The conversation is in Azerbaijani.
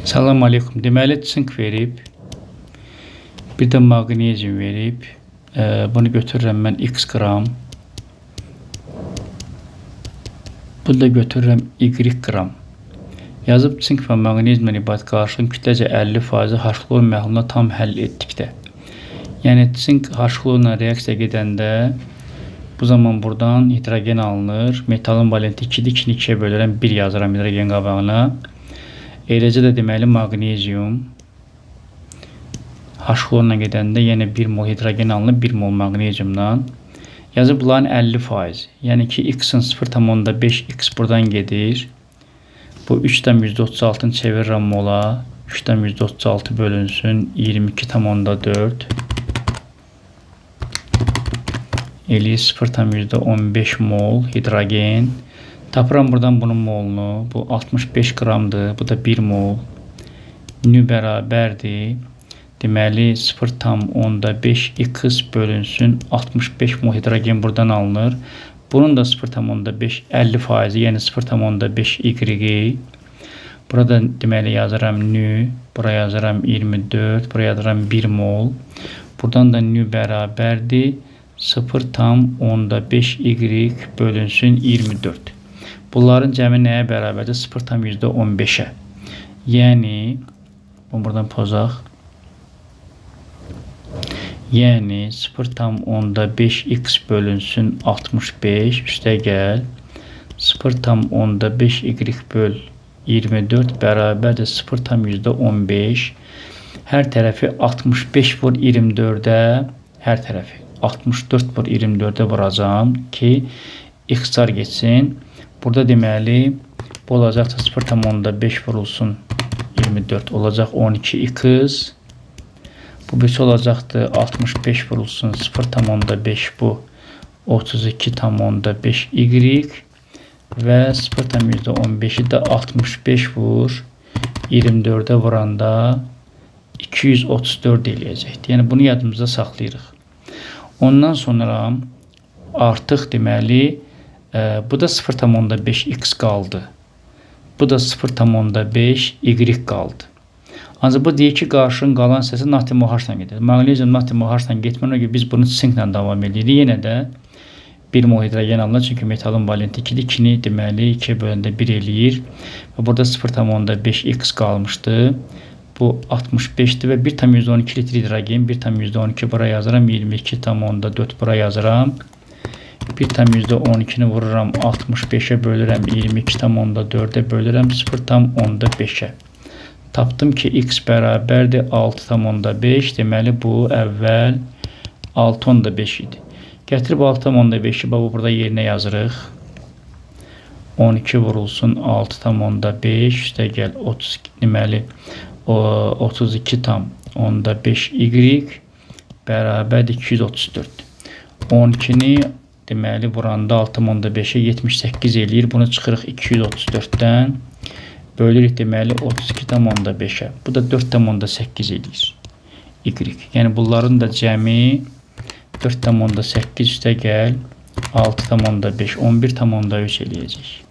Salam aleykum. Deməli sink verib, bir də maqnezium verib. Bunu götürürəm mən x qram. Bunu da götürürəm y qram. Yazıb sink və maqneziumdan ibarət qarışığın kütləcə 50% H-xlor məhluluna tam həll etdikdə. Yəni sink H-xlorla reaksiya gedəndə bu zaman buradan hidrogen alınır. Metalın valenti 2-dir. 2-ni 2-yə bölürəm. 1 yazıram hidrogen qabağına. Eləcə də deməli maqnezium H-xlorla gedəndə yenə 1 mol hidrogen alınır, 1 mol maqneziumdan. Yazıb bunların 50%. Yəni ki x-in 0,5 x buradan gedir. Bu 3,36-ını çevirirəm mola. 3,36 bölünsün 22,4. Eləyir 0,15 mol hidrogen. Tapıram buradan bunun molunu. Bu 65 qramdır. Bu da 1 mol. Nü bərabərdir. Deməli 0,5 x bölünsün 65 mol hidrogen buradan alınır. Bunun da 0,5 50%, yəni 0,5 y. Burada deməli yazıram nü, buraya yazıram 24, buraya yazıram 1 mol. Buradan da nü bərabərdir 0,5 y bölünsün 24. Bunların cəmi nəyə bərabərdir? 0,15-ə. Yəni, bunu buradan pozaq. Yəni 0,5 x bölünsün 65 üstə gəl 0,5 y böl 24 bərabərdir 0,15. Hər tərəfi 65 vur 24-ə, hər tərəfi 64 vur 24-ə vuracam ki x-lar geçsin. Burada deməli bu olacaq 0,5 vurulsun 24 olacaq 12x. Bu birisi olacaqdır 65 vurulsun 0,5 bu 32,5 y və 0,15'i də 65 vur 24'ə vuranda 234 eləyəcəkdir. Yəni bunu yadımızda saxlayırıq. Ondan sonra artıq deməli bu da 0,5 x qaldı. Bu da 0,5 y qaldı. Ancaq bu deyir ki, qarşının qalan hissəsi natrium OH-la gedir. Maqnezium natrium OH-la getməyinə görə biz bunu sinklə davam edirik. Yenə də 1 mol hidrogen alınır. Çünki metalın valenti 2-dir. 2-ni deməli 2-yə böləndə 1 eləyir. Və burada 0,5 x qalmışdı. Bu 65'dir və 1,12 litr hidrogen, 1,12 bura yazıram, 22,4 bura yazıram. 1,12'ni vururam 65'ə bölürəm, 22,4'ə bölürəm 0,5'ə. Tapdım ki x bərabərdir 6,5. Deməli bu əvvəl 6,5 idi. Gətirib 6,5'i burada yerinə yazırıq. 12 vurulsun 6,5 üstə gəl 32 deməli 32,5 y bərabərdir 234. 12'ni deməli vuranda 6,5'ə 78 eləyir. Bunu çıxırıq 234'dən. Bölürük deməli 32,5'ə. Bu da 4,8 eləyir. Y. Yəni bunların da cəmi 4,8 üstə gəl 6,5 11,3 eləyəcək.